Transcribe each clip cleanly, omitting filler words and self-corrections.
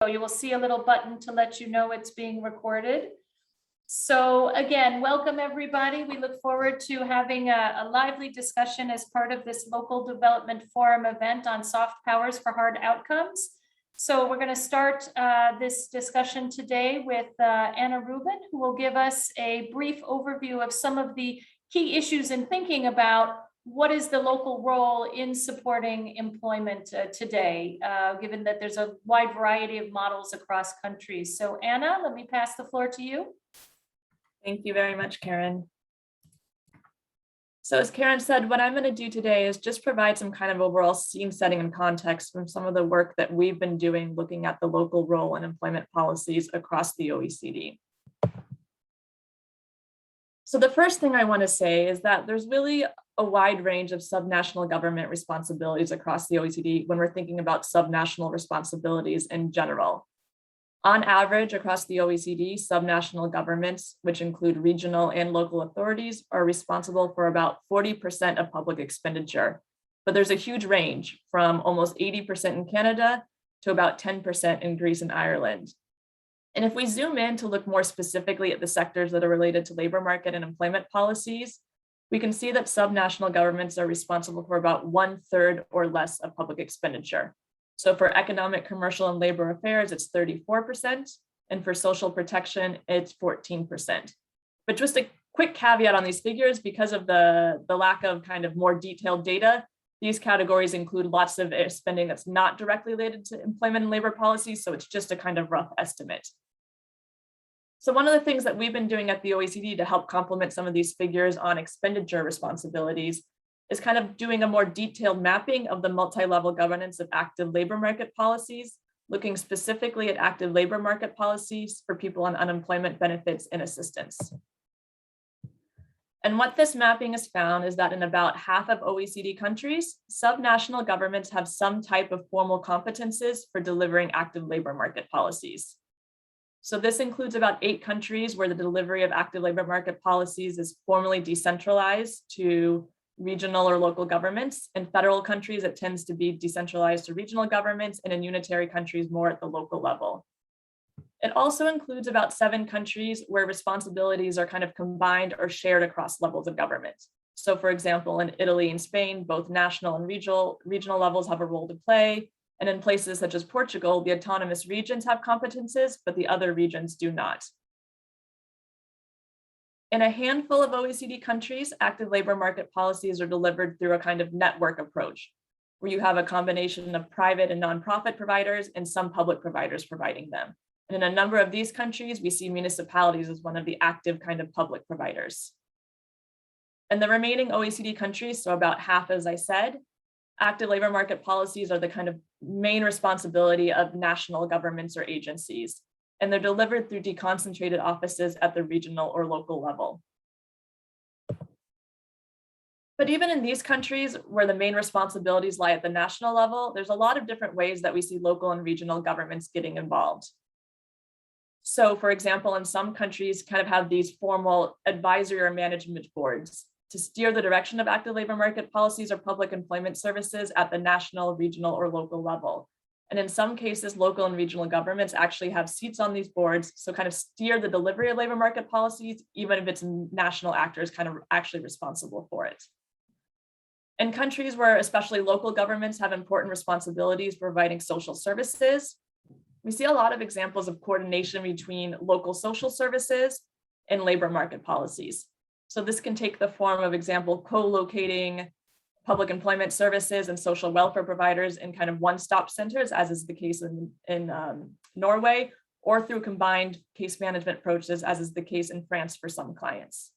You will see a little button to let you know it's being recorded. So again, welcome everybody. We look forward to having a lively discussion as part of this Local Development Forum event on soft powers for hard outcomes. So we're going to start this discussion today with Anna Rubin, who will give us a brief overview of some of the key issues in thinking about what is the local role in supporting employment today, given that there's a wide variety of models across countries. So Anna, let me pass the floor to you. Thank you very much, Karen. So as Karen said, what I'm going to do today is just provide some kind of overall scene setting and context from some of the work that we've been doing looking at the local role in employment policies across the OECD. So the first thing I want to say is that there's really a wide range of subnational government responsibilities across the OECD when we're thinking about subnational responsibilities in general. On average, across the OECD, subnational governments, which include regional and local authorities, are responsible for about 40% of public expenditure. But there's a huge range from almost 80% in Canada to about 10% in Greece and Ireland. And if we zoom in to look more specifically at the sectors that are related to labor market and employment policies, we can see that subnational governments are responsible for about 1/3 or less of public expenditure. So for economic, commercial, and labor affairs, it's 34%, and for social protection, it's 14%. But just a quick caveat on these figures, because of the lack of kind of more detailed data, these categories include lots of spending that's not directly related to employment and labor policies, so it's just a kind of rough estimate. So one of the things that we've been doing at the OECD to help complement some of these figures on expenditure responsibilities is kind of doing a more detailed mapping of the multi-level governance of active labor market policies, looking specifically at active labor market policies for people on unemployment benefits and assistance. And what this mapping has found is that in about half of OECD countries, subnational governments have some type of formal competences for delivering active labor market policies. So this includes about 8 countries where the delivery of active labor market policies is formally decentralized to regional or local governments. In federal countries, it tends to be decentralized to regional governments, and in unitary countries, more at the local level. It also includes about 7 countries where responsibilities are kind of combined or shared across levels of government. So for example, in Italy and Spain, both national and regional levels have a role to play. And in places such as Portugal, the autonomous regions have competences, but the other regions do not. In a handful of OECD countries, active labor market policies are delivered through a kind of network approach, where you have a combination of private and nonprofit providers and some public providers providing them. And in a number of these countries, we see municipalities as one of the active kind of public providers. And the remaining OECD countries, so about half, as I said, active labor market policies are the kind of main responsibility of national governments or agencies, and they're delivered through deconcentrated offices at the regional or local level. But even in these countries where the main responsibilities lie at the national level, there's a lot of different ways that we see local and regional governments getting involved. So for example, in some countries kind of have these formal advisory or management boards to steer the direction of active labor market policies or public employment services at the national, regional, or local level. And in some cases, local and regional governments actually have seats on these boards, so kind of steer the delivery of labor market policies, even if it's national actors kind of actually responsible for it. In countries where especially local governments have important responsibilities for providing social services, we see a lot of examples of coordination between local social services and labor market policies. So this can take the form of example, co-locating public employment services and social welfare providers in kind of one-stop centers, as is the case in Norway, or through combined case management approaches, as is the case in France for some clients.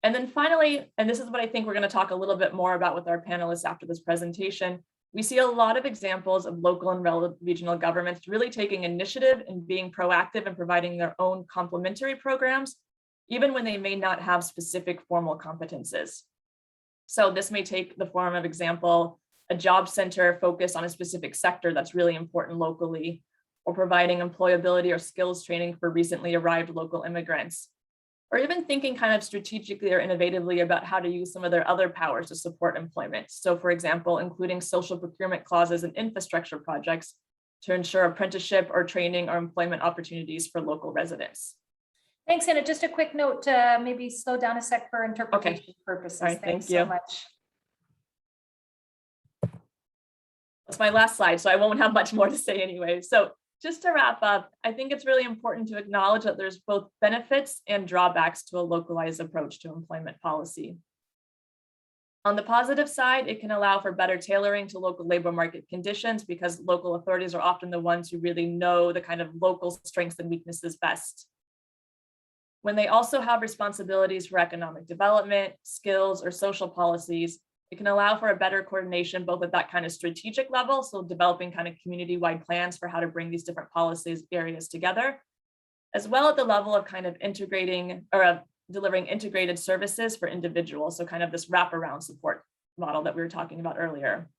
And then finally, and this is what I think we're going to talk a little bit more about with our panelists after this presentation, we see a lot of examples of local and regional governments really taking initiative and being proactive and providing their own complementary programs, even when they may not have specific formal competences. So this may take the form of example, a job center focused on a specific sector that's really important locally, or providing employability or skills training for recently arrived local immigrants, or even thinking kind of strategically or innovatively about how to use some of their other powers to support employment. So for example, including social procurement clauses and infrastructure projects to ensure apprenticeship or training or employment opportunities for local residents. Thanks, Anna. Just a quick note, maybe slow down a sec for interpretation purposes. All right, Thanks thank you so much. That's my last slide, so I won't have much more to say anyway. So just to wrap up, I think it's really important to acknowledge that there's both benefits and drawbacks to a localized approach to employment policy. On the positive side, it can allow for better tailoring to local labor market conditions because local authorities are often the ones who really know the kind of local strengths and weaknesses best. When they also have responsibilities for economic development, skills, or social policies, it can allow for a better coordination both at that kind of strategic level, so developing kind of community-wide plans for how to bring these different policies areas together, as well at the level of kind of integrating or delivering integrated services for individuals, so kind of this wraparound support model that we were talking about earlier.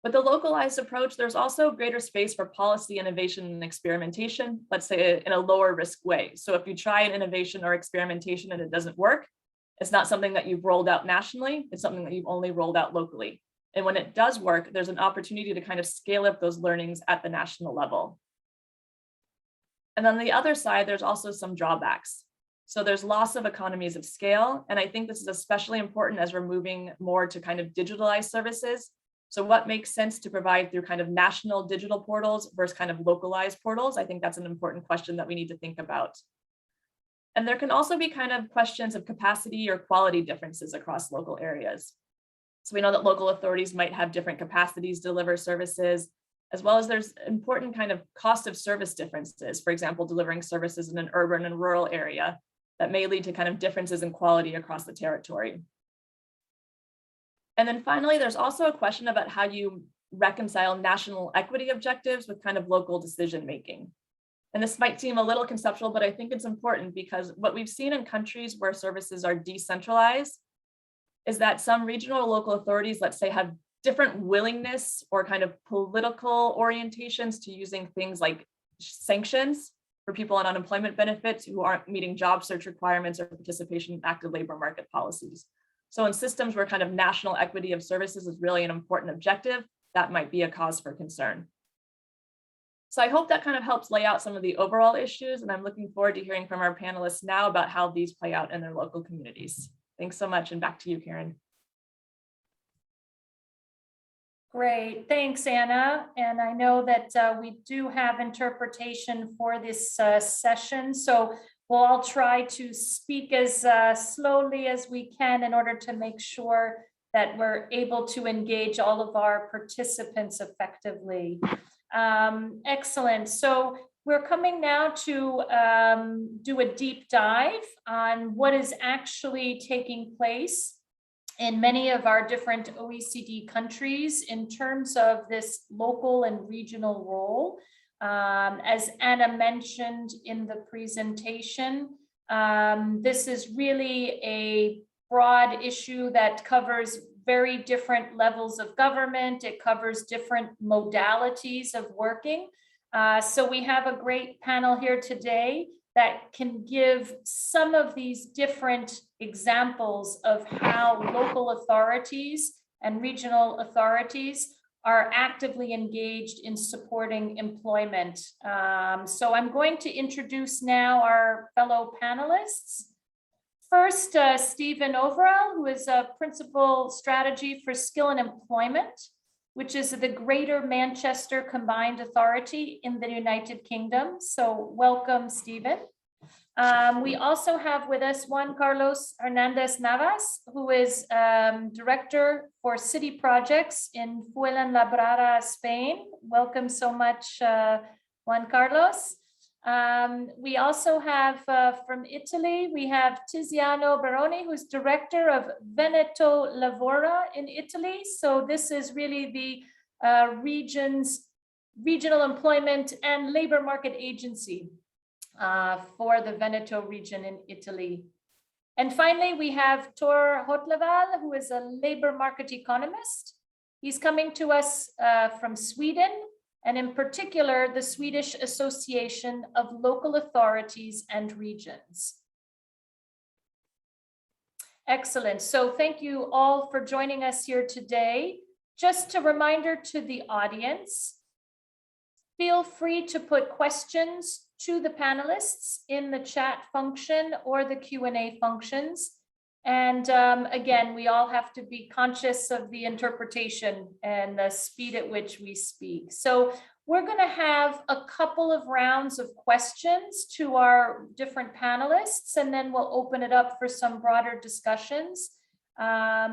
With the localized approach, there's also greater space for policy innovation and experimentation, let's say in a lower risk way. So if you try an innovation or experimentation and it doesn't work, it's not something that you've rolled out nationally, it's something that you've only rolled out locally. And when it does work, there's an opportunity to kind of scale up those learnings at the national level. And on the other side, there's also some drawbacks. So there's loss of economies of scale. And I think this is especially important as we're moving more to kind of digitalized services. So what makes sense to provide through kind of national digital portals versus kind of localized portals? I think that's an important question that we need to think about. And there can also be kind of questions of capacity or quality differences across local areas. So we know that local authorities might have different capacities to deliver services, as well as there's important kind of cost of service differences. For example, delivering services in an urban and rural area that may lead to kind of differences in quality across the territory. And then finally, there's also a question about how you reconcile national equity objectives with kind of local decision making. And this might seem a little conceptual, but I think it's important because what we've seen in countries where services are decentralized is that some regional or local authorities, let's say, have different willingness or kind of political orientations to using things like sanctions for people on unemployment benefits who aren't meeting job search requirements or participation in active labor market policies. So in systems where kind of national equity of services is really an important objective, that might be a cause for concern. So I hope that kind of helps lay out some of the overall issues, and I'm looking forward to hearing from our panelists now about how these play out in their local communities. Thanks so much, and back to you, Karen. Great, thanks, Anna. And I know that we do have interpretation for this session, so we'll all try to speak as slowly as we can in order to make sure that we're able to engage all of our participants effectively. Excellent. So we're coming now to do a deep dive on what is actually taking place in many of our different OECD countries in terms of this local and regional role. As Anna mentioned in the presentation, this is really a broad issue that covers very different levels of government. It covers different modalities of working. So we have a great panel here today that can give some of these different examples of how local authorities and regional authorities are actively engaged in supporting employment. So I'm going to introduce now our fellow panelists. First, Stephen Overall, who is a Principal Strategy for Skill and Employment, which is the Greater Manchester Combined Authority in the United Kingdom. So welcome, Stephen. We also have with us Juan Carlos Hernandez Navas, who is Director for City Projects in Fuenlabrada, Spain. Welcome so much, Juan Carlos. We also have from Italy, we have Tiziano Baroni, who's Director of Veneto Lavora in Italy. So this is really the region's regional employment and labor market agency for the Veneto region in Italy. And finally, we have Tor Hotleval, who is a labor market economist. He's coming to us from Sweden, and in particular, the Swedish Association of Local Authorities and Regions. Excellent. So thank you all for joining us here today. Just a reminder to the audience, feel free to put questions to the panelists in the chat function or the Q&A functions. And again, we all have to be conscious of the interpretation and the speed at which we speak. So we're going to have a couple of rounds of questions to our different panelists, and then we'll open it up for some broader discussions. I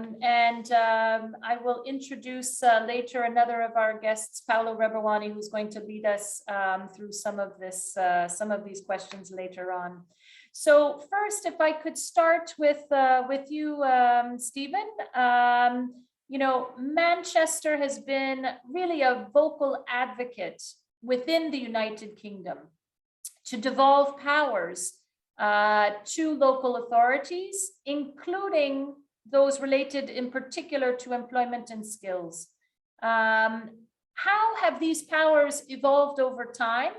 will introduce later another of our guests, Paolo Rebawani, who's going to lead us through some of these questions later on. So first, if I could start with you, Stephen. You know, Manchester has been really a vocal advocate within the United Kingdom to devolve powers to local authorities, including those related in particular to employment and skills. How have these powers evolved over time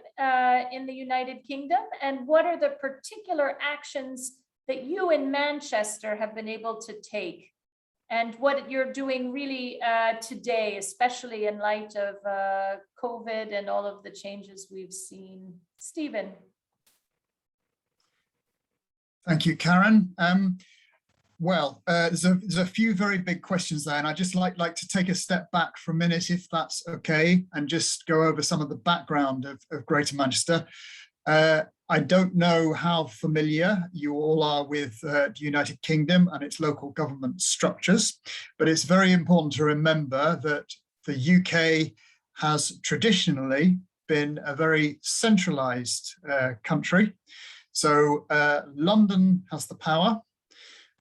in the United Kingdom, and what are the particular actions that you in Manchester have been able to take, and what you're doing really today, especially in light of COVID and all of the changes we've seen? Stephen. Thank you, Karen. Well, there's a few very big questions there, and I'd just like to take a step back for a minute, if that's okay, and just go over some of the background of Greater Manchester. I don't know how familiar you all are with the United Kingdom and its local government structures, but it's very important to remember that the UK has traditionally been a very centralised country. So London has the power,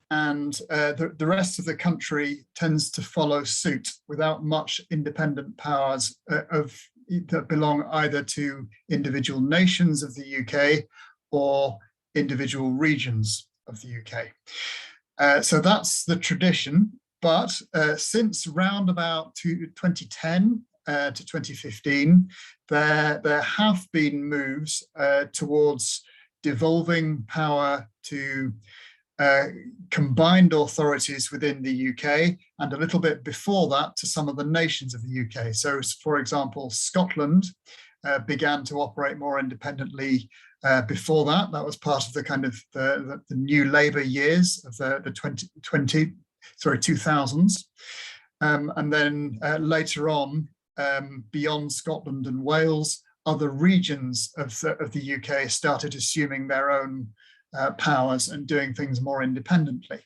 and the rest of the country tends to follow suit without much independent powers that belong either to individual nations of the UK or individual regions of the UK. So that's the tradition. But since round about 2010 to 2015, there have been moves towards devolving power to combined authorities within the UK, and a little bit before that to some of the nations of the UK. So, for example, Scotland began to operate more independently before that. That was part of the kind of the new Labour years of the 2000s. And then later on, beyond Scotland and Wales, other regions of the UK started assuming their own powers and doing things more independently.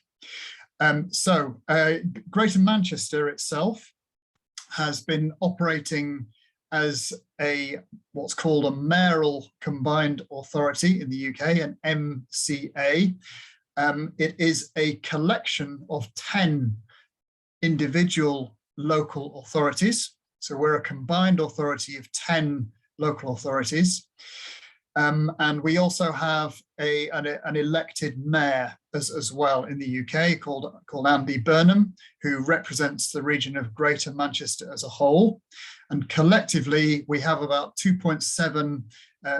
Greater Manchester itself has been operating as what's called a mayoral combined authority in the UK, an MCA. It is a collection of 10 individual local authorities. So we're a combined authority of 10 local authorities. And we also have an elected mayor as well in the UK called Andy Burnham, who represents the region of Greater Manchester as a whole. And collectively, we have about 2.7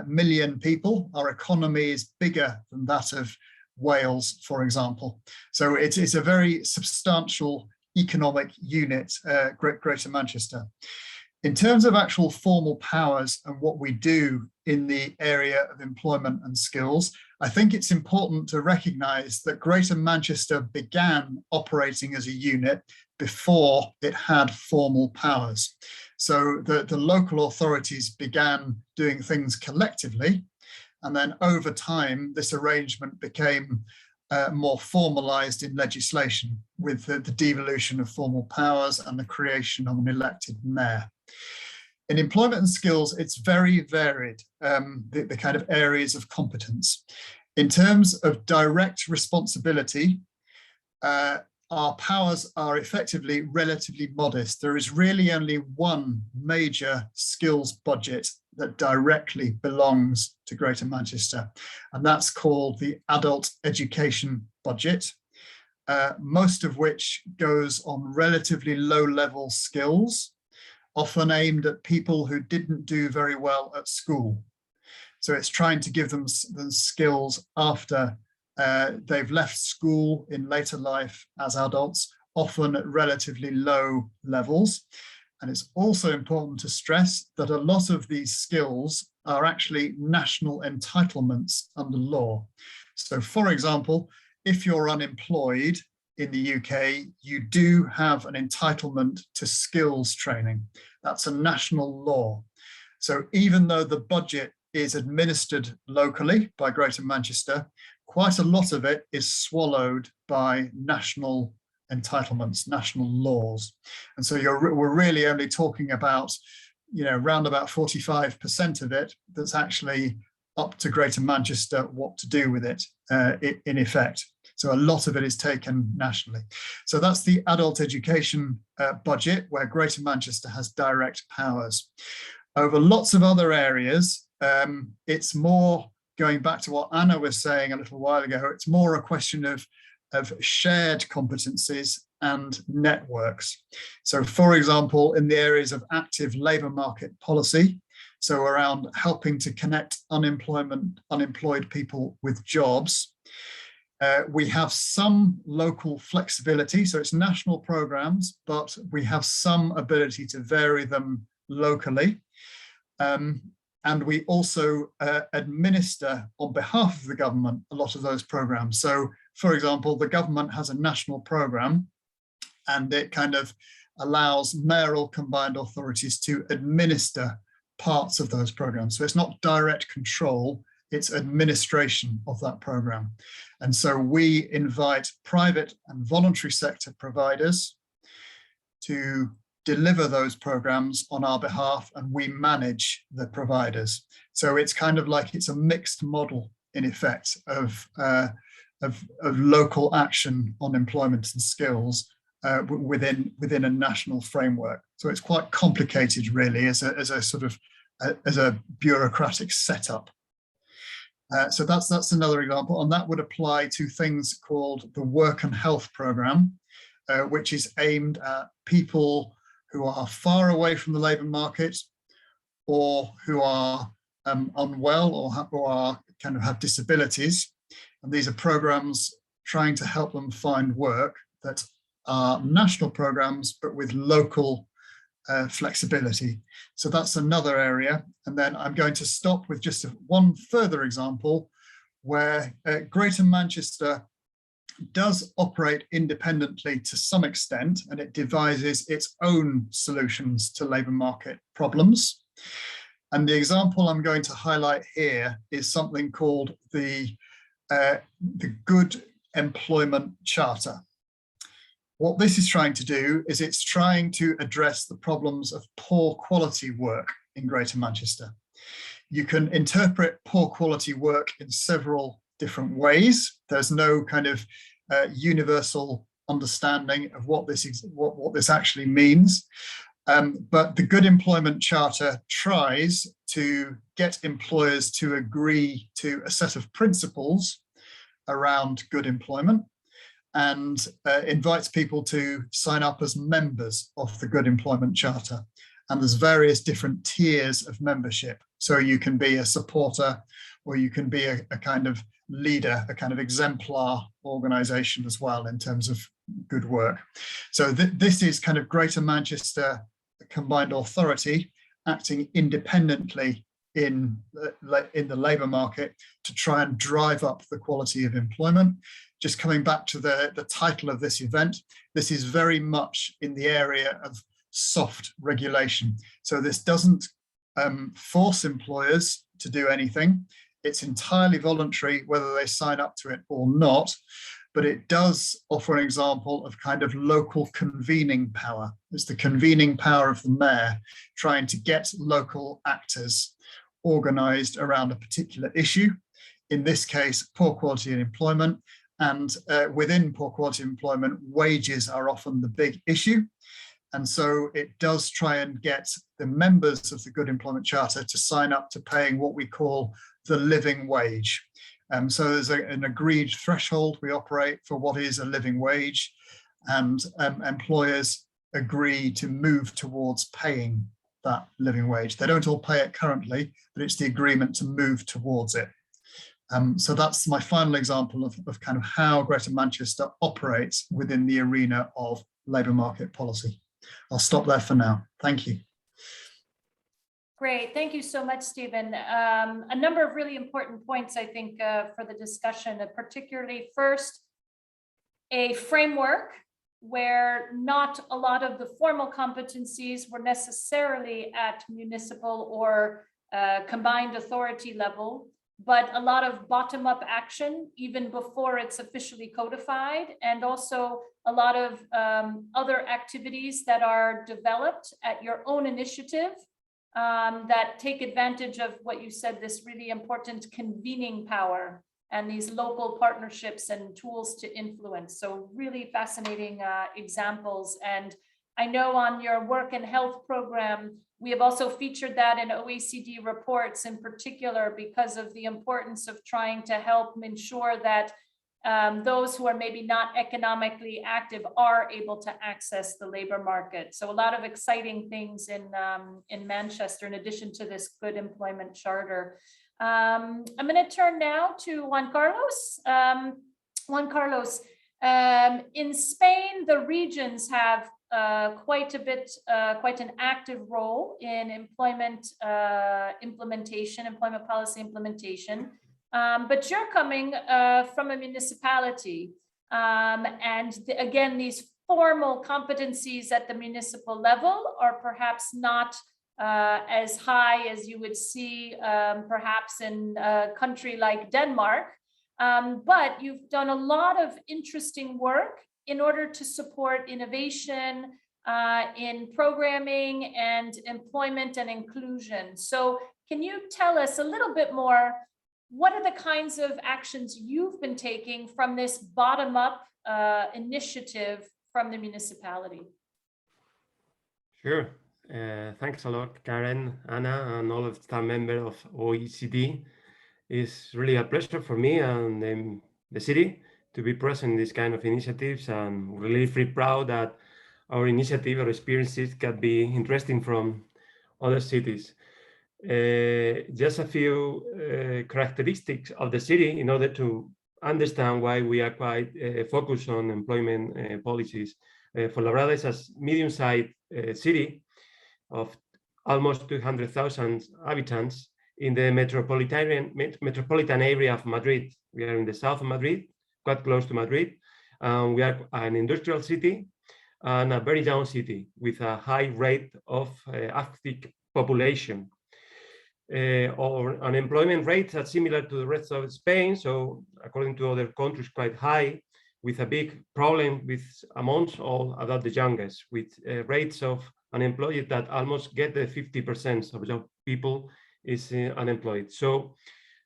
million people. Our economy is bigger than that of Wales, for example. So it's a very substantial economic unit, Greater Manchester. In terms of actual formal powers and what we do in the area of employment and skills, I think it's important to recognise that Greater Manchester began operating as a unit before it had formal powers. So the local authorities began doing things collectively, and then over time, this arrangement became more formalised in legislation with the devolution of formal powers and the creation of an elected mayor. In employment and skills, it's very varied, the kind of areas of competence. In terms of direct responsibility, our powers are effectively relatively modest. There is really only one major skills budget that directly belongs to Greater Manchester, and that's called the Adult Education Budget, most of which goes on relatively low-level skills, often aimed at people who didn't do very well at school. So it's trying to give them skills after they've left school in later life as adults, often at relatively low levels. And it's also important to stress that a lot of these skills are actually national entitlements under law. So for example, if you're unemployed in the UK, you do have an entitlement to skills training. That's a national law. So even though the budget is administered locally by Greater Manchester, quite a lot of it is swallowed by national entitlements, national laws. And so we're really only talking about, around about 45% of it that's actually up to Greater Manchester what to do with it in effect. So a lot of it is taken nationally. So that's the adult education budget where Greater Manchester has direct powers. Over lots of other areas, it's more, going back to what Anna was saying a little while ago, it's more a question of shared competencies and networks. So for example, in the areas of active labour market policy, so around helping to connect unemployed people with jobs, we have some local flexibility. So it's national programs, but we have some ability to vary them locally. And we also administer on behalf of the government a lot of those programs. So for example, the government has a national program and it kind of allows mayoral combined authorities to administer parts of those programs. So it's not direct control, it's administration of that program. And so we invite private and voluntary sector providers to deliver those programs on our behalf, and we manage the providers. So it's kind of like it's a mixed model in effect of local action on employment and skills within a national framework. So it's quite complicated really as a sort of as a bureaucratic setup. So that's another example, and that would apply to things called the Work and Health Programme, which is aimed at people who are far away from the labour market or who are unwell or are kind of have disabilities. And these are programs trying to help them find work that are national programs, but with local flexibility. So that's another area. And then I'm going to stop with just one further example where Greater Manchester does operate independently to some extent, and it devises its own solutions to labour market problems. And the example I'm going to highlight here is something called the Good Employment Charter. What this is trying to do is it's trying to address the problems of poor quality work in Greater Manchester. You can interpret poor quality work in several different ways. There's no kind of universal understanding of what this actually means. But the Good Employment Charter tries to get employers to agree to a set of principles around good employment and invites people to sign up as members of the Good Employment Charter. And there's various different tiers of membership. So you can be a supporter, or you can be a kind of leader, a kind of exemplar organisation as well in terms of good work. So this is kind of Greater Manchester Combined Authority acting independently in the labour market to try and drive up the quality of employment. Just coming back to the title of this event, this is very much in the area of soft regulation. So this doesn't force employers to do anything. It's entirely voluntary whether they sign up to it or not, but it does offer an example of kind of local convening power. It's the convening power of the mayor trying to get local actors organised around a particular issue. In this case, poor quality in employment, and within poor quality employment, wages are often the big issue. And so it does try and get the members of the Good Employment Charter to sign up to paying what we call the living wage. So there's an agreed threshold we operate for what is a living wage, and employers agree to move towards paying that living wage. They don't all pay it currently, but it's the agreement to move towards it. So that's my final example of kind of how Greater Manchester operates within the arena of labour market policy. I'll stop there for now. Thank you. Great, thank you so much, Stephen. A number of really important points, I think, for the discussion, particularly first, a framework where not a lot of the formal competencies were necessarily at municipal or combined authority level, but a lot of bottom-up action even before it's officially codified, and also a lot of other activities that are developed at your own initiative that take advantage of what you said, this really important convening power and these local partnerships and tools to influence. So really fascinating examples. And I know on your work and health program, we have also featured that in OECD reports in particular because of the importance of trying to help ensure that those who are maybe not economically active are able to access the labor market. So a lot of exciting things in Manchester, in addition to this good employment charter. I'm going to turn now to Juan Carlos. Juan Carlos, in Spain, the regions have quite an active role in employment policy implementation. But you're coming from a municipality, and again, these formal competencies at the municipal level are perhaps not as high as you would see perhaps in a country like Denmark, but you've done a lot of interesting work in order to support innovation in programming and employment and inclusion. So can you tell us a little bit more, what are the kinds of actions you've been taking from this bottom-up initiative from the municipality? Sure. Thanks a lot, Karen, Anna, and all of the staff members of OECD. It's really a pleasure for me and the city to be present in this kind of initiatives, and really feel proud that our initiative or experiences can be interesting from other cities. Just a few characteristics of the city in order to understand why we are quite focused on employment policies. Fuenlabrada is a medium-sized city of almost 200,000 inhabitants in the metropolitan area of Madrid. We are in the south of Madrid, quite close to Madrid. We are an industrial city and a very young city with a high rate of active population. Our unemployment rates are similar to the rest of Spain, so according to other countries, quite high, with a big problem with amongst all about the youngest, with rates of unemployed that almost get the 50% of young people is unemployed. So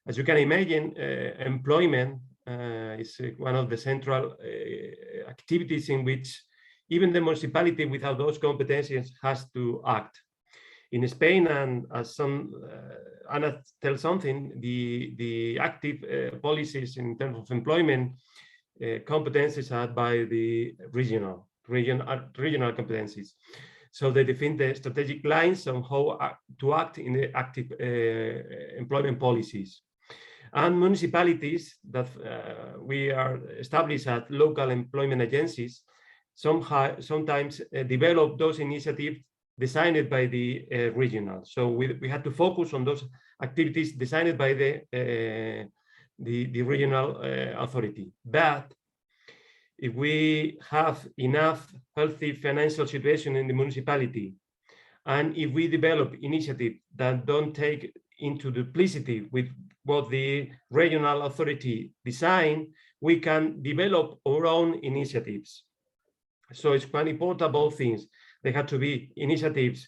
as you can imagine, employment is one of the central activities in which even the municipality without those competencies has to act. In Spain, and as Anna tells something, the active policies in terms of employment competencies are by the regional competencies. So they define the strategic lines on how to act in the active employment policies. And municipalities that we are established as local employment agencies sometimes develop those initiatives designed by the regional. So we had to focus on those activities designed by the regional authority. But if we have enough healthy financial situation in the municipality, and if we develop initiatives that don't take into duplicity with what the regional authority design, we can develop our own initiatives. So it's quite important, both things. They have to be initiatives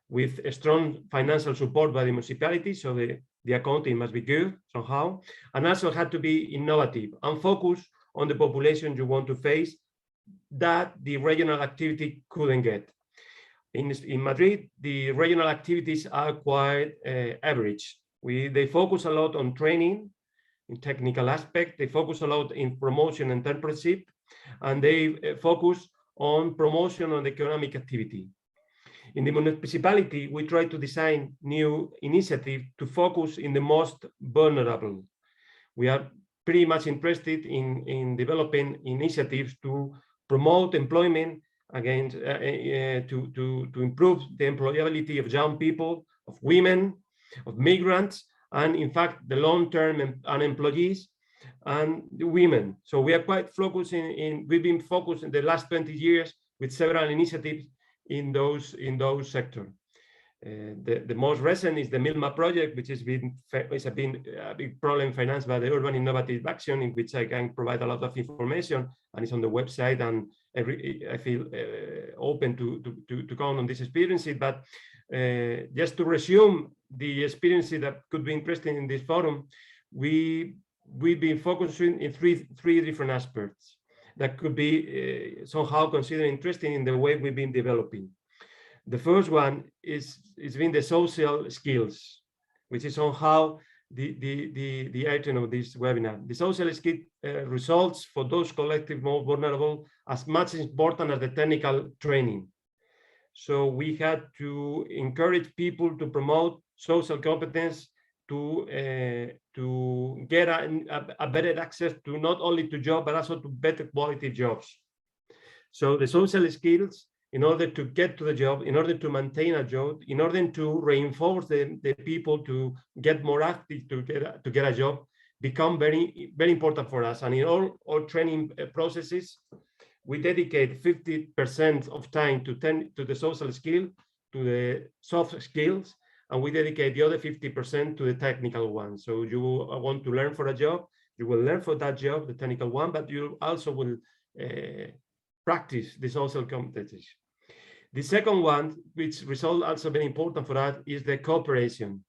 with a strong financial support by the municipality, so the accounting must be good somehow, and also had to be innovative and focus on the population you want to face that the regional activity couldn't get. In Madrid, the regional activities are quite average. They focus a lot on training, in technical aspect, they focus a lot in promotion and entrepreneurship, and they focus on promotion on economic activity. In the municipality, we try to design new initiatives to focus in the most vulnerable. We are pretty much interested in developing initiatives to promote employment again to improve the employability of young people, of women, of migrants, and in fact the long-term unemployees and the women. So we are quite focused we've been focused in the last 20 years with several initiatives in those sectors. The most recent is the Milma Project, which has been a big problem financed by the Urban Innovative Action, in which I can provide a lot of information, and it's on the website, and I feel open to count on this experience. But just to resume the experiences that could be interesting in this forum, we've been focusing in three different aspects that could be somehow considered interesting in the way we've been developing. The first one is been the social skills, which is somehow the item of this webinar. The social skill results for those collective more vulnerable as much important as the technical training. So we had to encourage people to promote social competence to get a better access to not only to job, but also to better quality jobs. So the social skills, in order to get to the job, in order to maintain a job, in order to reinforce the people to get more active to get a job, become very, very important for us. And in all training processes, we dedicate 50% of time to the social skill, to the soft skills, and we dedicate the other 50% to the technical one. So you want to learn for a job, you will learn for that job, the technical one, but you also will practice the social competencies. The second one, which result also very important for us, is the cooperation.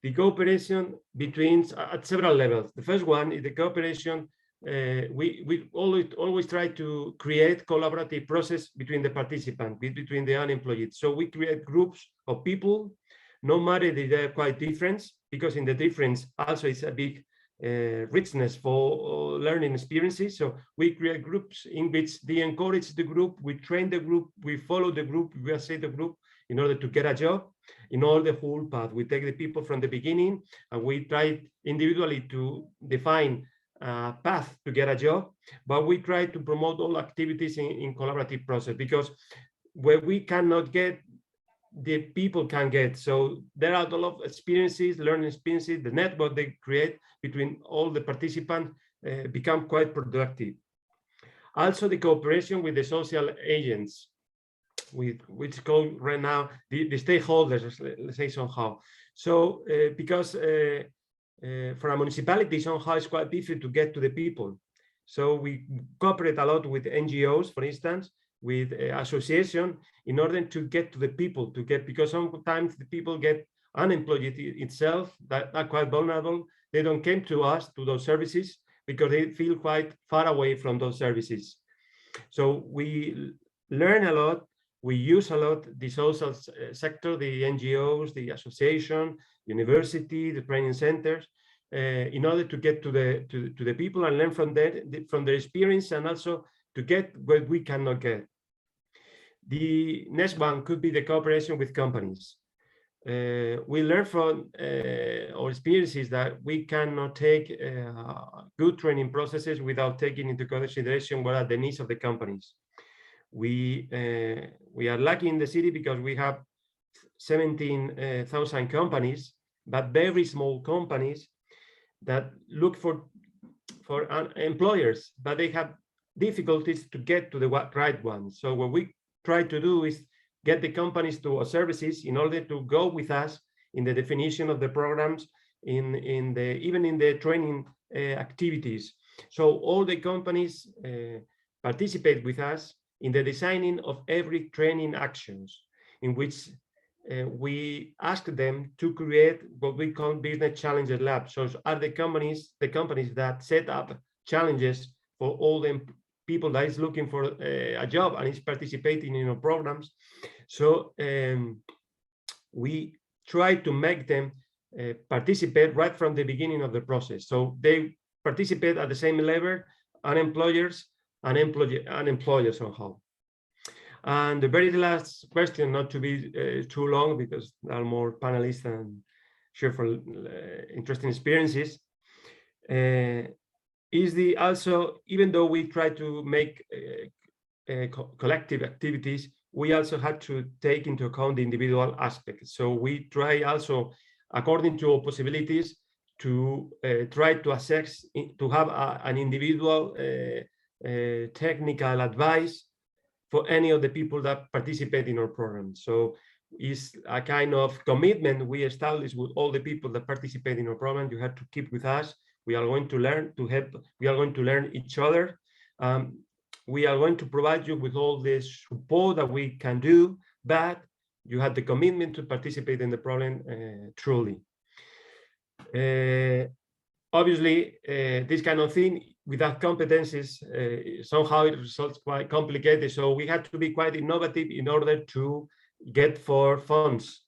The cooperation between at several levels. The first one is the cooperation. We always try to create collaborative process between the participants, between the unemployed. So we create groups of people, no matter that they are quite different, because in the difference also is a big richness for learning experiences. So we create groups in which they encourage the group, we train the group, we follow the group, we assess the group in order to get a job in all the whole path. We take the people from the beginning and we try individually to define a path to get a job, but we try to promote all activities in collaborative process, because where we cannot get, the people can get. So there are a lot of experiences, learning experiences, the network they create between all the participants become quite productive. Also the cooperation with the social agents, which call right now the stakeholders, let's say somehow. So because for a municipality somehow it's quite difficult to get to the people. So we cooperate a lot with NGOs, for instance, with association in order to get to the people, because sometimes the people get unemployed itself, that are quite vulnerable. They don't come to us, to those services, because they feel quite far away from those services. So we learn a lot, we use a lot the social sector, the NGOs, the association, university, the training centers, in order to get to the people and learn from their experience, and also to get what we cannot get. The next one could be the cooperation with companies. We learn from our experiences that we cannot take good training processes without taking into consideration what are the needs of the companies. We are lucky in the city because we have 17,000 companies, but very small companies that look for employers, but they have difficulties to get to the right one. So what we try to do is get the companies to our services in order to go with us in the definition of the programs, even in the training activities. So all the companies participate with us in the designing of every training actions, in which we ask them to create what we call business challenges labs. So are the companies that set up challenges for all the people that is looking for a job and is participating in our programs. So we try to make them participate right from the beginning of the process. So they participate at the same level, employers and employers somehow. And the very last question, not to be too long, because there are more panelists and share for interesting experiences, is also, even though we try to make collective activities, we also had to take into account the individual aspect. So we try also, according to our possibilities, to try to assess, to have an individual technical advice for any of the people that participate in our program. So it's a kind of commitment we established with all the people that participate in our program. You have to keep with us. We are going to learn to help. We are going to learn each other. We are going to provide you with all the support that we can do, but you have the commitment to participate in the program truly. Obviously, this kind of thing without competencies, somehow it results quite complicated. So we had to be quite innovative in order to get for funds.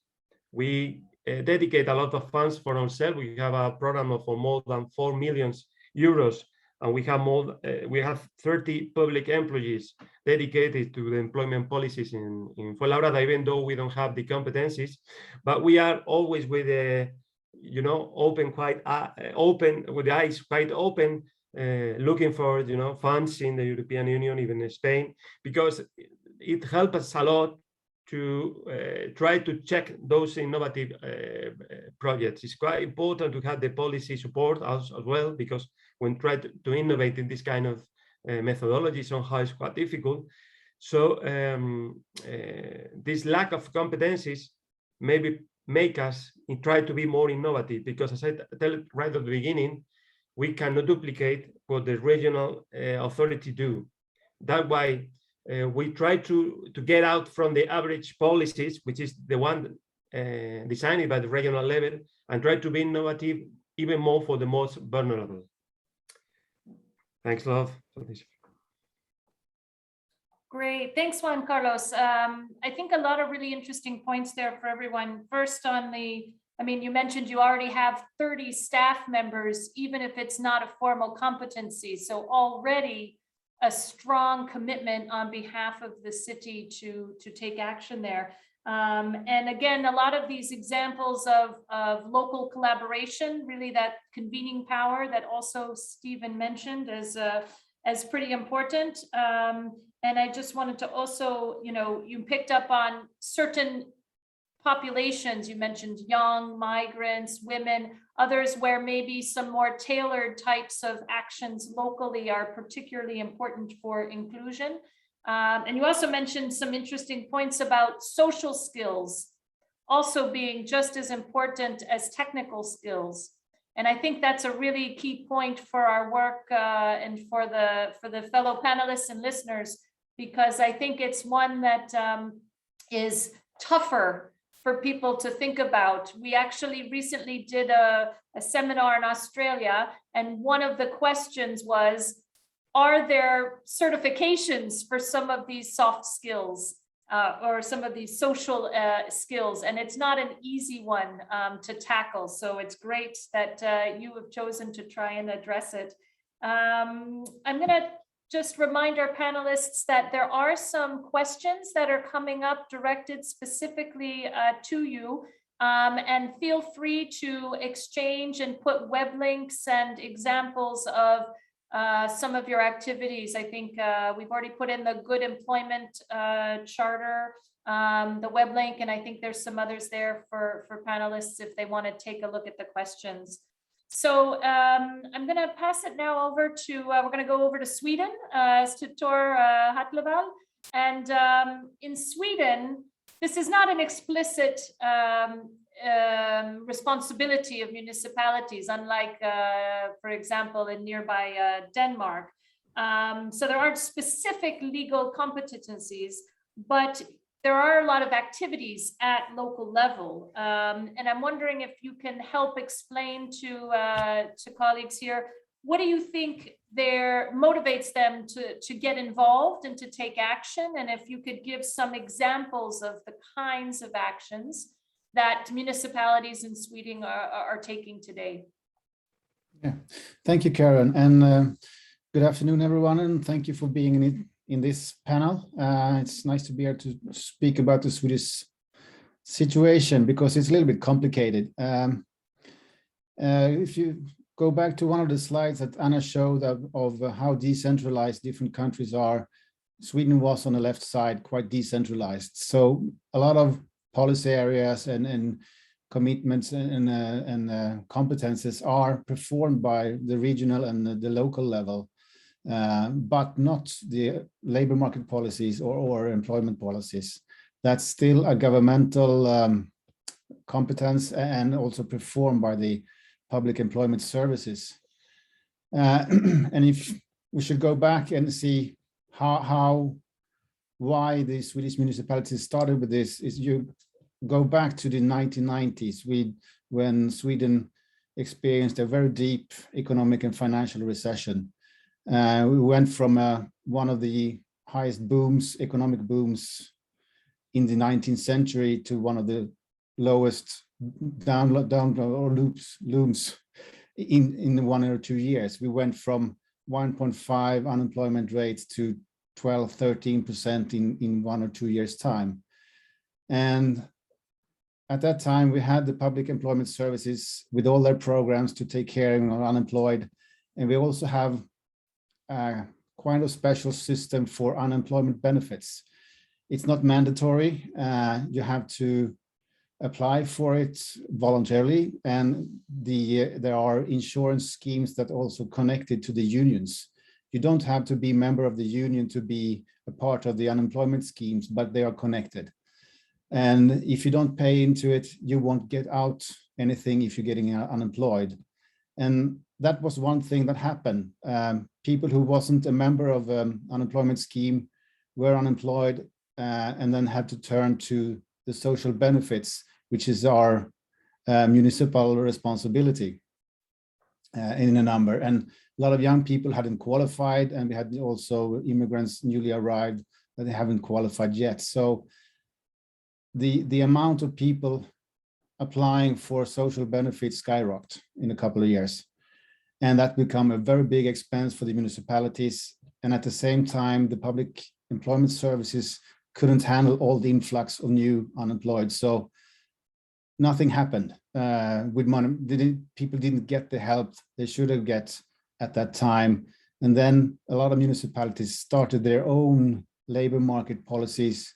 We dedicate a lot of funds for ourselves. We have a program of more than 4 million euros, and we have 30 public employees dedicated to the employment policies in Fuenlabrada, even though we don't have the competencies. But we are always with open with the eyes quite open, looking for funds in the European Union, even in Spain, because it helps us a lot to try to check those innovative projects. It's quite important to have the policy support as well, because when try to innovate in this kind of methodology, somehow it's quite difficult. So this lack of competencies maybe make us try to be more innovative, because as I tell it right at the beginning, we cannot duplicate what the regional authority do. That way, we try to get out from the average policies, which is the one designed by the regional level, and try to be innovative even more for the most vulnerable. Thanks a lot for this. Great, thanks, Juan Carlos. I think a lot of really interesting points there for everyone. First on you mentioned you already have 30 staff members, even if it's not a formal competency. So already a strong commitment on behalf of the city to take action there. And again, a lot of these examples of local collaboration, really that convening power that also Stephen mentioned as pretty important. And I just wanted to also, you picked up on certain populations. You mentioned young, migrants, women, others where maybe some more tailored types of actions locally are particularly important for inclusion. And you also mentioned some interesting points about social skills also being just as important as technical skills. And I think that's a really key point for our work and for the fellow panelists and listeners, because I think it's one that is tougher for people to think about. We actually recently did a seminar in Australia, and one of the questions was, are there certifications for some of these soft skills or some of these social skills? And it's not an easy one to tackle. So it's great that you have chosen to try and address it. I'm gonna just remind our panelists that there are some questions that are coming up directed specifically to you, and feel free to exchange and put web links and examples of some of your activities. I think we've already put in the Good Employment Charter, the web link, and I think there's some others there for panelists if they want to take a look at the questions. So I'm going to pass it now over to, we're going to go over to Sweden, to Tor Hatleval. And in Sweden, this is not an explicit responsibility of municipalities, unlike, for example, in nearby Denmark. So there aren't specific legal competencies, but there are a lot of activities at local level. And I'm wondering if you can help explain to colleagues here, what do you think motivates them to get involved and to take action? And if you could give some examples of the kinds of actions that municipalities in Sweden are taking today. Yeah, thank you, Karen. And good afternoon, everyone. And thank you for being in this panel. It's nice to be here to speak about the Swedish situation, because it's a little bit complicated. If you go back to one of the slides that Anna showed of how decentralized different countries are, Sweden was on the left side quite decentralized. So a lot of policy areas and commitments and competences are performed by the regional and the local level, but not the labor market policies or employment policies. That's still a governmental competence and also performed by the public employment services. And if we should go back and see why the Swedish municipalities started with this, is you go back to the 1990s, when Sweden experienced a very deep economic and financial recession. We went from one of the highest booms, economic booms in the 19th century, to one of the lowest down or looms in 1 or 2 years. We went from 1.5 unemployment rates to 12-13% in 1 or 2 years' time. And at that time, we had the public employment services with all their programs to take care of unemployed. And we also have quite a special system for unemployment benefits. It's not mandatory. You have to apply for it voluntarily, and there are insurance schemes that also connected to the unions. You don't have to be a member of the union to be a part of the unemployment schemes, but they are connected. And if you don't pay into it, you won't get out anything if you're getting unemployed. And that was one thing that happened. People who wasn't a member of an unemployment scheme were unemployed and then had to turn to the social benefits, which is our municipal responsibility in a number. And a lot of young people hadn't qualified, and we had also immigrants newly arrived that they haven't qualified yet. So the amount of people applying for social benefits skyrocketed in a couple of years. And that became a very big expense for the municipalities. And at the same time, the public employment services couldn't handle all the influx of new unemployed. So nothing happened with money. People didn't get the help they should have get at that time. And then a lot of municipalities started their own labor market policies,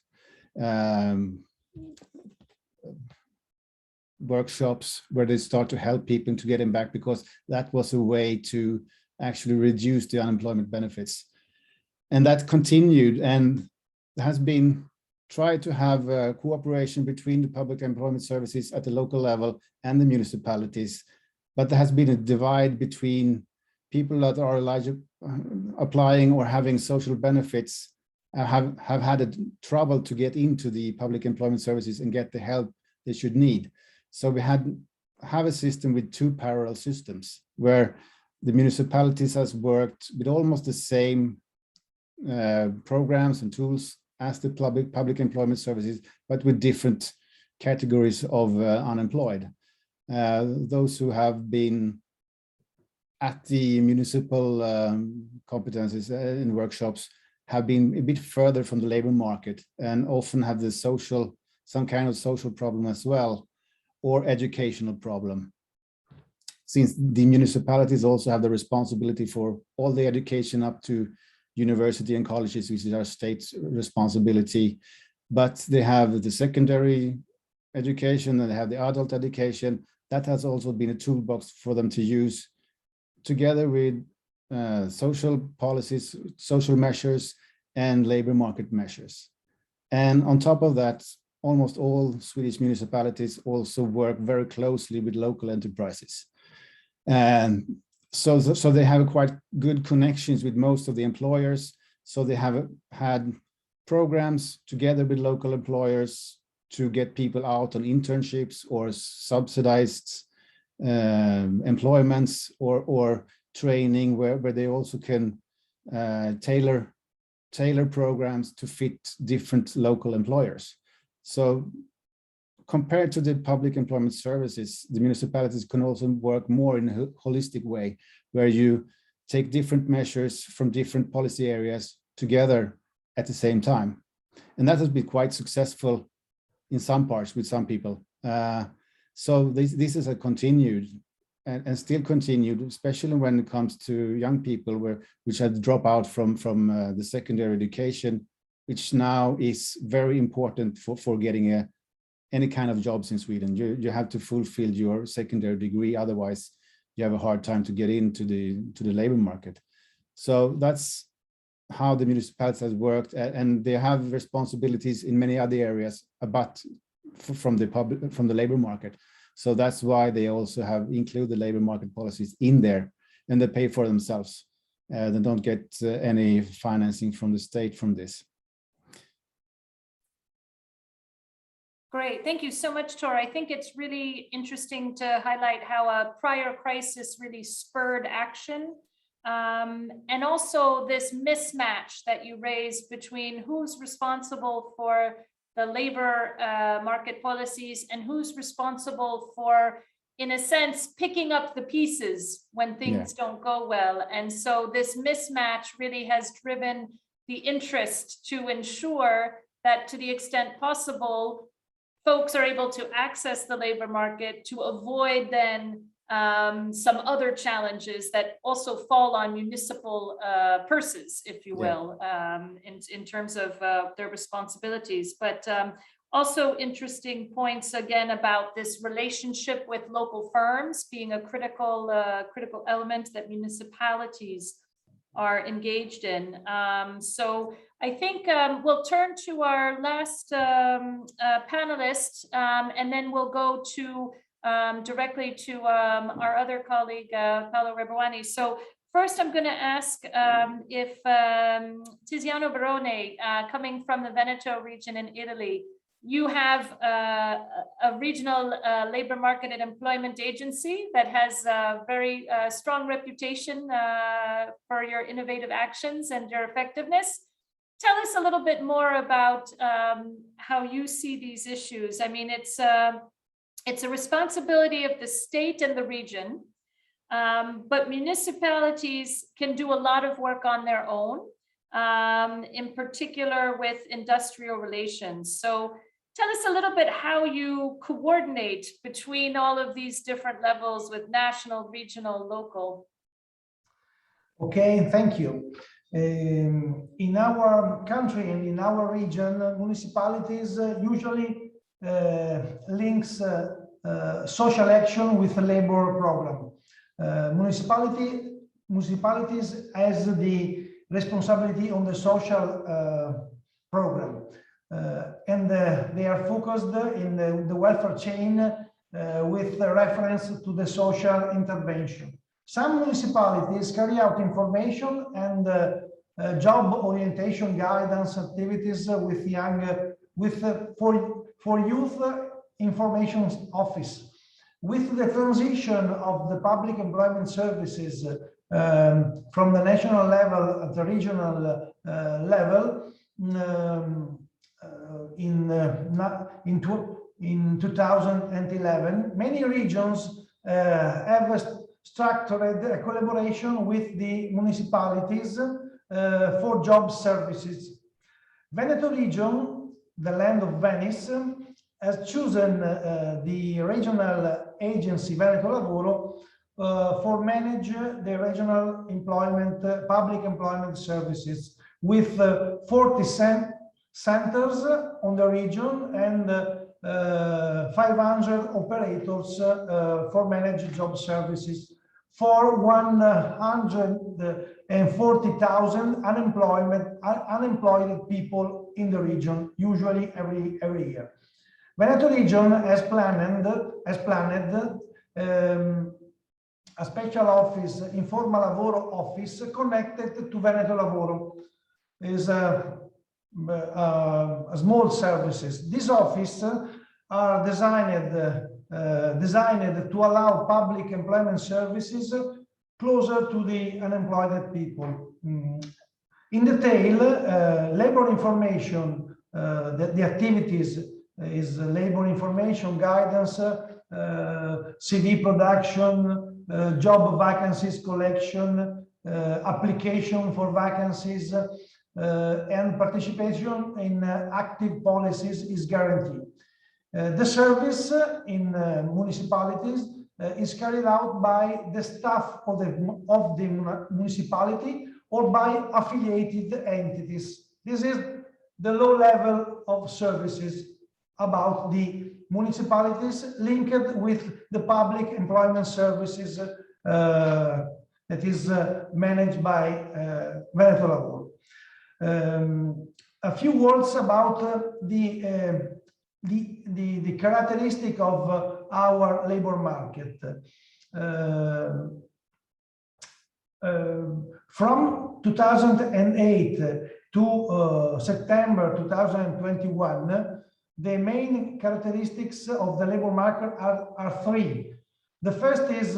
workshops where they start to help people to get them back, because that was a way to actually reduce the unemployment benefits. And that continued, and has been tried to have cooperation between the public employment services at the local level and the municipalities. But there has been a divide between people that are applying or having social benefits have had trouble to get into the public employment services and get the help they should need. So we have a system with two parallel systems where the municipalities has worked with almost the same programs and tools as the public employment services, but with different categories of unemployed. Those who have been at the municipal competencies in workshops have been a bit further from the labor market and often have some kind of social problem as well, or educational problem. Since the municipalities also have the responsibility for all the education up to university and colleges, which is our state's responsibility, but they have the secondary education and they have the adult education. That has also been a toolbox for them to use together with social policies, social measures, and labor market measures. And on top of that, almost all Swedish municipalities also work very closely with local enterprises. And so they have quite good connections with most of the employers. So they have had programs together with local employers to get people out on internships or subsidized employments or training where they also can tailor programs to fit different local employers. So compared to the public employment services, the municipalities can also work more in a holistic way, where you take different measures from different policy areas together at the same time. And that has been quite successful in some parts with some people. So this is a continued and still continued, especially when it comes to young people which had dropped out from the secondary education, which now is very important for getting any kind of jobs in Sweden. You have to fulfill your secondary degree, otherwise you have a hard time to get into the labor market. So that's how the municipalities has worked, and they have responsibilities in many other areas, but from the labor market. So that's why they also have included the labor market policies in there, and they pay for themselves. They don't get any financing from the state from this. Great, thank you so much, Tor. I think it's really interesting to highlight how a prior crisis really spurred action. And also this mismatch that you raised between who's responsible for the labor market policies and who's responsible for, in a sense, picking up the pieces when things don't go well. And so this mismatch really has driven the interest to ensure that, to the extent possible, folks are able to access the labor market to avoid then some other challenges that also fall on municipal purses, if you will, in terms of their responsibilities. But also interesting points again about this relationship with local firms being a critical element that municipalities are engaged in. So I think we'll turn to our last panelist, and then we'll go to directly to our other colleague, Paolo Rebawani. So first, I'm going to ask if Tiziano Barone, coming from the Veneto region in Italy, you have a regional labor market and employment agency that has a very strong reputation for your innovative actions and your effectiveness. Tell us a little bit more about how you see these issues. I mean, it's a responsibility of the state and the region, but municipalities can do a lot of work on their own, in particular with industrial relations. So tell us a little bit how you coordinate between all of these different levels with national, regional, local. Okay, thank you. In our country and in our region, municipalities usually links social action with a labor program. Municipalities has the responsibility on the social program, and they are focused in the welfare chain with reference to the social intervention. Some municipalities carry out information and job orientation guidance activities for youth information office. With the transition of the public employment services from the national level at the regional level in 2011, many regions have structured a collaboration with the municipalities for job services. Veneto region, the land of Venice, has chosen the regional agency Veneto Lavoro for manage the regional employment, public employment services with 40 centers on the region and 500 operators for managed job services for 140,000 unemployed people in the region, usually every year. Veneto region has planned a special office, Informa Lavoro office, connected to Veneto Lavoro. Is a small services. These offices are designed to allow public employment services closer to the unemployed people. In detail, labor information, the activities is labor information guidance, CV production, job vacancies collection, application for vacancies, and participation in active policies is guaranteed. The service in municipalities is carried out by the staff of the municipality or by affiliated entities. This is the low level of services about the municipalities linked with the public employment services that is managed by Veneto Lavoro. A few words about the characteristic of our labor market. From 2008 to September 2021, the main characteristics of the labor market are three. The first is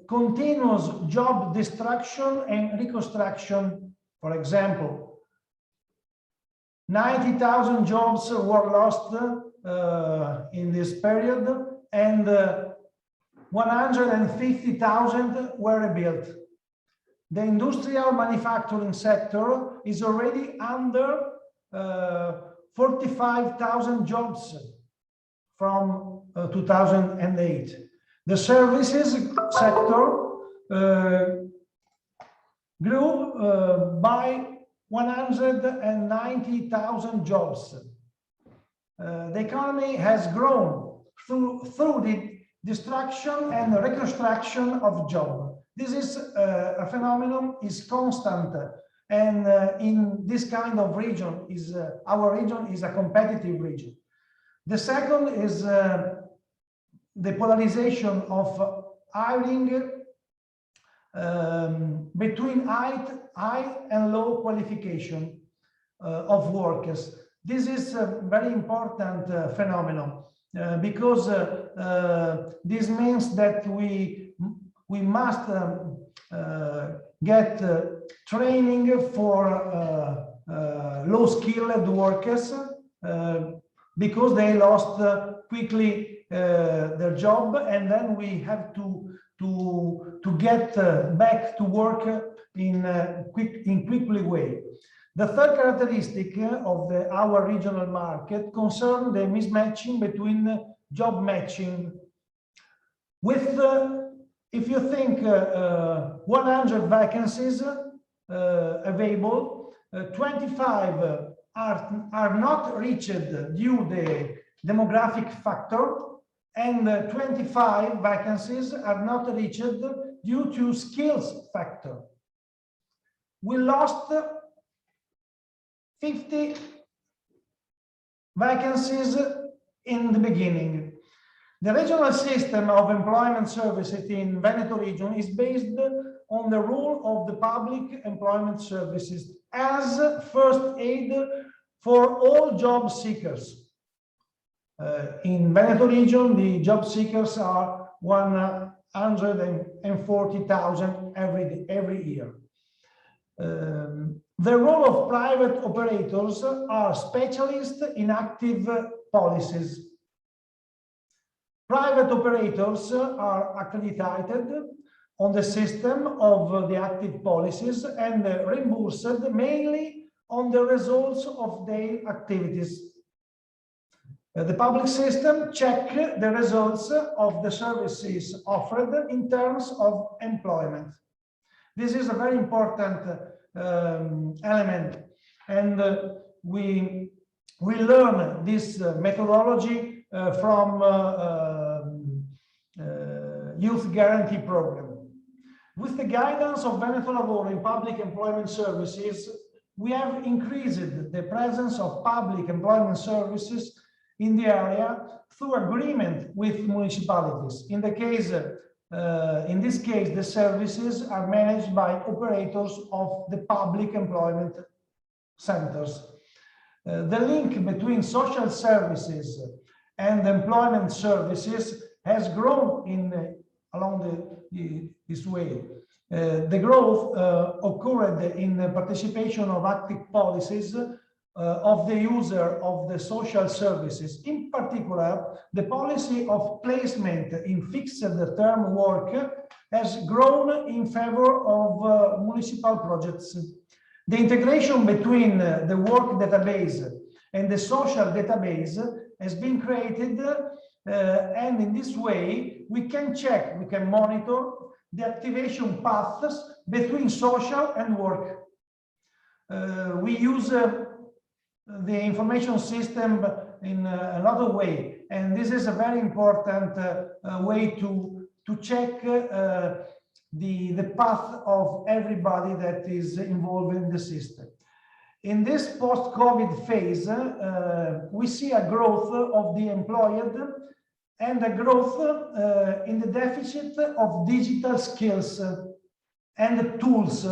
continuous job destruction and reconstruction. For example, 90,000 jobs were lost in this period, and 150,000 were rebuilt. The industrial manufacturing sector is already under 45,000 jobs from 2008. The services sector grew by 190,000 jobs. The economy has grown through the destruction and reconstruction of jobs. This is a phenomenon, is constant, and in this kind of region, our region is a competitive region. The second is the polarization of hiring between high and low qualification of workers. This is a very important phenomenon because this means that we must get training for low-skilled workers because they lost quickly their job, and then we have to get back to work in quickly way. The third characteristic of our regional market concerns the mismatching between job matching. With if you think 100 vacancies available, 25 are not reached due to the demographic factor, and 25 vacancies are not reached due to skills factor. We lost 50 vacancies in the beginning. The regional system of employment services in Veneto region is based on the role of the public employment services as first aid for all job seekers. In Veneto region, the job seekers are 140,000 every year. The role of private operators are specialists in active policies. Private operators are accredited on the system of the active policies and reimbursed mainly on the results of their activities. The public system checks the results of the services offered in terms of employment. This is a very important element, and we learn this methodology from Youth Guarantee Program. With the guidance of Veneto Lavoro in public employment services, we have increased the presence of public employment services in the area through agreement with municipalities. In this case, the services are managed by operators of the public employment centers. The link between social services and employment services has grown along this way. The growth occurred in the participation of active policies of the user of the social services. In particular, the policy of placement in fixed-term work has grown in favor of municipal projects. The integration between the work database and the social database has been created And in this way, we can check, we can monitor the activation paths between social and work. We use the information system in another way, and this is a very important way to check the path of everybody that is involved in the system. In this post-COVID phase, we see a growth of the employed and a growth in the deficit of digital skills and tools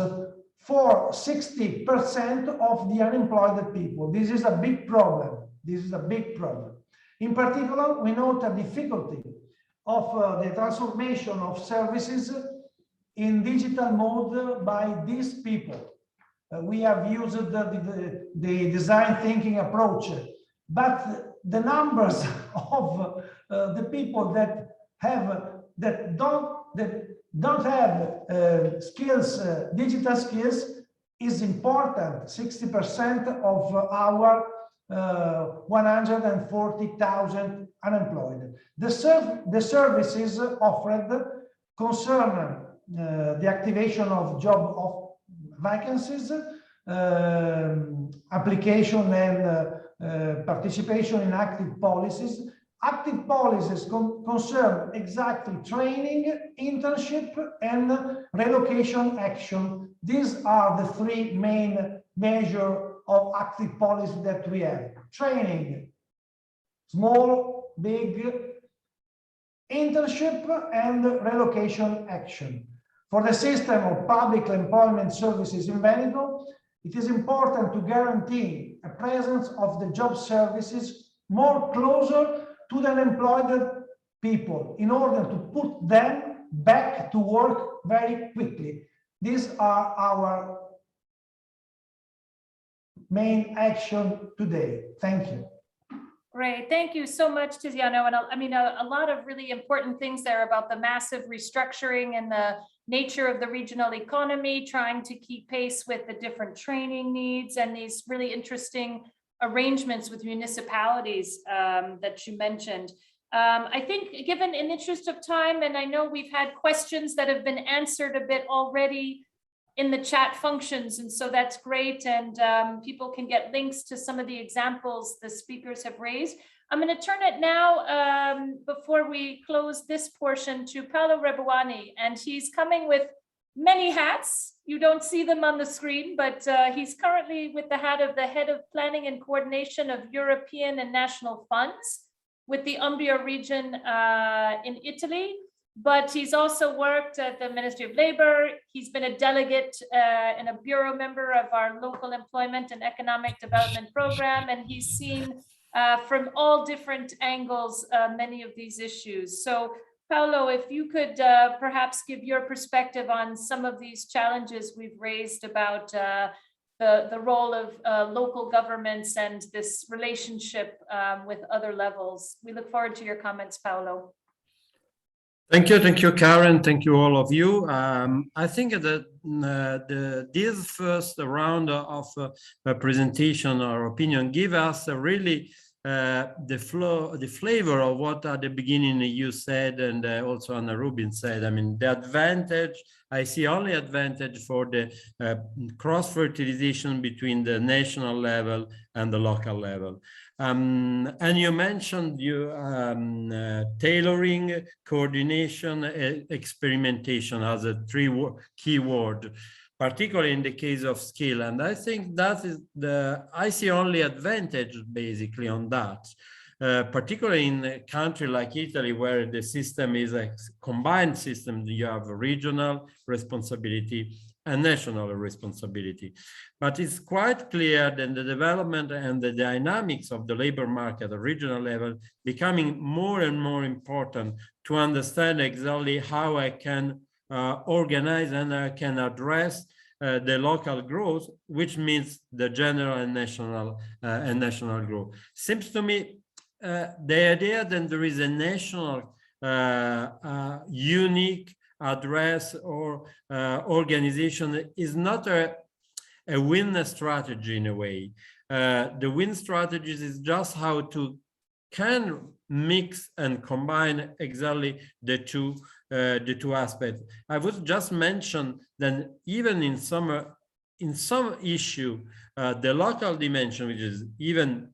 for 60% of the unemployed people. This is a big problem. This is a big problem. In particular, we note a difficulty of the transformation of services in digital mode by these people. We have used the design thinking approach, but the numbers of the people that don't have skills, digital skills, is important. 60% of our 140,000 unemployed. The services offered concern the activation of job vacancies, application and participation in active policies. Active policies concern exactly training, internship, and relocation action. These are the three main measures of active policy that we have. Training, small, big, internship, and relocation action. For the system of public employment services in Veneto, it is important to guarantee a presence of the job services more closer to the unemployed people in order to put them back to work very quickly. These are our main action today. Thank you. Great, thank you so much, Tiziano. And I mean, a lot of really important things there about the massive restructuring and the nature of the regional economy, trying to keep pace with the different training needs and these really interesting arrangements with municipalities that you mentioned. I think given in interest of time, and I know we've had questions that have been answered a bit already in the chat functions, and so that's great, and people can get links to some of the examples the speakers have raised. I'm going to turn it now, before we close this portion, to Paolo Rebuani, and he's coming with many hats. You don't see them on the screen, but he's currently with the hat of the Head of Planning and Coordination of European and National Funds with the Umbria region in Italy. But he's also worked at the Ministry of Labor. He's been a delegate and a bureau member of our local employment and economic development program, and he's seen from all different angles many of these issues. So Paolo, if you could perhaps give your perspective on some of these challenges we've raised about the role of local governments and this relationship with other levels. We look forward to your comments, Paolo. Thank you, Karen. Thank you, all of you. I think that this first round of presentation or opinion give us really the flavor of what at the beginning you said, and also Anna Rubin said. I mean, the advantage, I see only advantage for the cross-fertilization between the national level and the local level. And you mentioned tailoring, coordination, experimentation as a key word, particularly in the case of skill. And I think that is I see only advantage basically on that, particularly in a country like Italy, where the system is a combined system. You have a regional responsibility and national responsibility. But it's quite clear that the development and the dynamics of the labor market at regional level becoming more and more important to understand exactly how I can organize and I can address the local growth, which means the general and national growth. Seems to me the idea that there is a national unique address or organization is not a win strategy in a way. The win strategies is just how to can mix and combine exactly the two aspects. I would just mention that even in some issue, the local dimension, which is even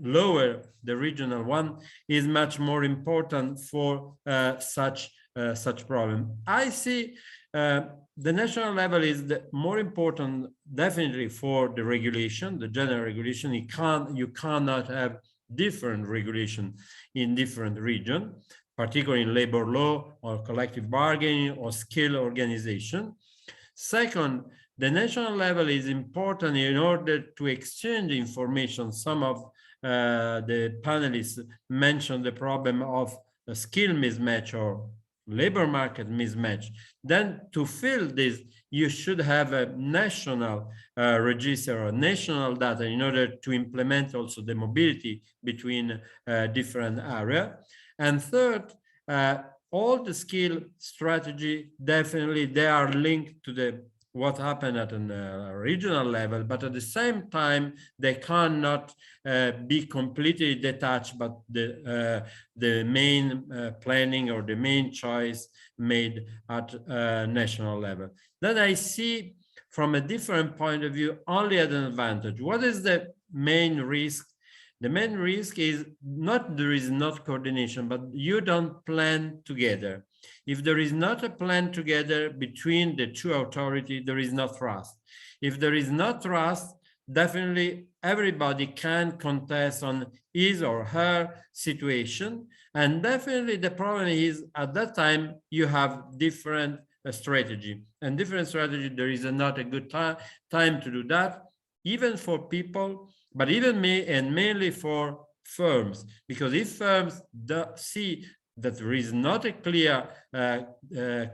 lower, the regional one, is much more important for such problem. I see the national level is the more important, definitely, for the regulation, the general regulation. You cannot have different regulation in different region, particularly in labor law or collective bargaining or skill organization. Second, the national level is important in order to exchange information. Some of the panelists mentioned the problem of a skill mismatch or labor market mismatch. Then to fill this, you should have a national register or national data in order to implement also the mobility between different areas. And third, all the skill strategy, definitely they are linked to what happened at a regional level, but at the same time, they cannot be completely detached, but the main planning or the main choice made at national level. Then I see from a different point of view only an advantage. What is the main risk? The main risk is there is not coordination, but you don't plan together. If there is not a plan together between the two authorities, there is no trust. If there is no trust, definitely everybody can contest on his or her situation. And definitely the problem is at that time you have different strategy. And different strategy, there is not a good time to do that, even for people, but even mainly for firms. Because if firms see that there is not a clear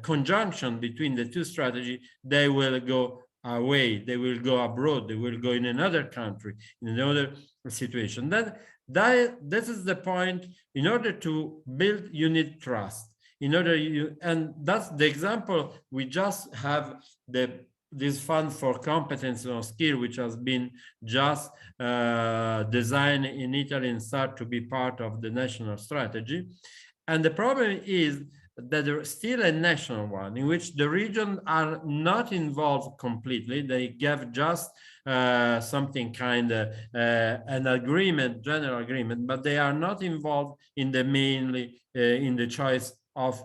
conjunction between the two strategies, they will go away, they will go abroad, they will go in another country, in another situation. Then this is the point. In order to build, you need trust. And that's the example. We just have this fund for competence or skill, which has been just designed in Italy and start to be part of the national strategy. And the problem is that there is still a national one in which the regions are not involved completely. They give just something kind of an agreement, general agreement, but they are not involved in mainly in the choice of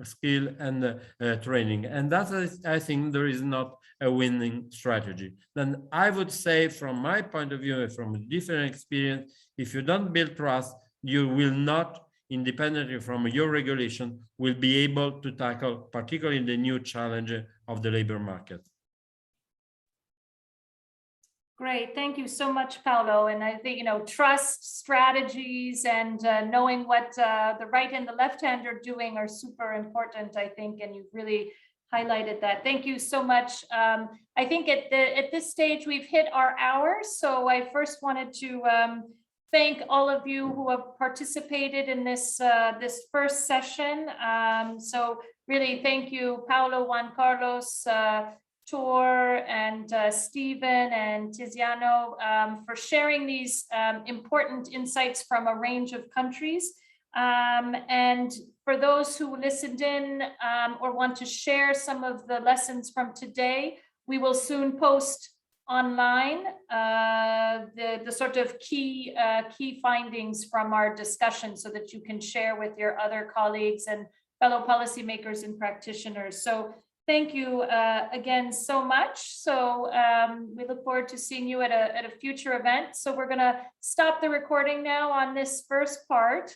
skill and training. And that is, I think, there is not a winning strategy. Then I would say, from my point of view, from a different experience, if you don't build trust, you will not, independently from your regulation, will be able to tackle particularly the new challenge of the labor market. Great, thank you so much, Paolo. And I think, trust, strategies, and knowing what the right and the left hand are doing are super important, I think, and you've really highlighted that. Thank you so much. I think at this stage, we've hit our hour. So I first wanted to thank all of you who have participated in this first session. So really thank you, Paolo, Juan Carlos, Tor, and Stephen and Tiziano for sharing these important insights from a range of countries. And for those who listened in or want to share some of the lessons from today, we will soon post online the sort of key findings from our discussion so that you can share with your other colleagues and fellow policymakers and practitioners. So thank you again so much. So we look forward to seeing you at a future event. So we're going to stop the recording now on this first part.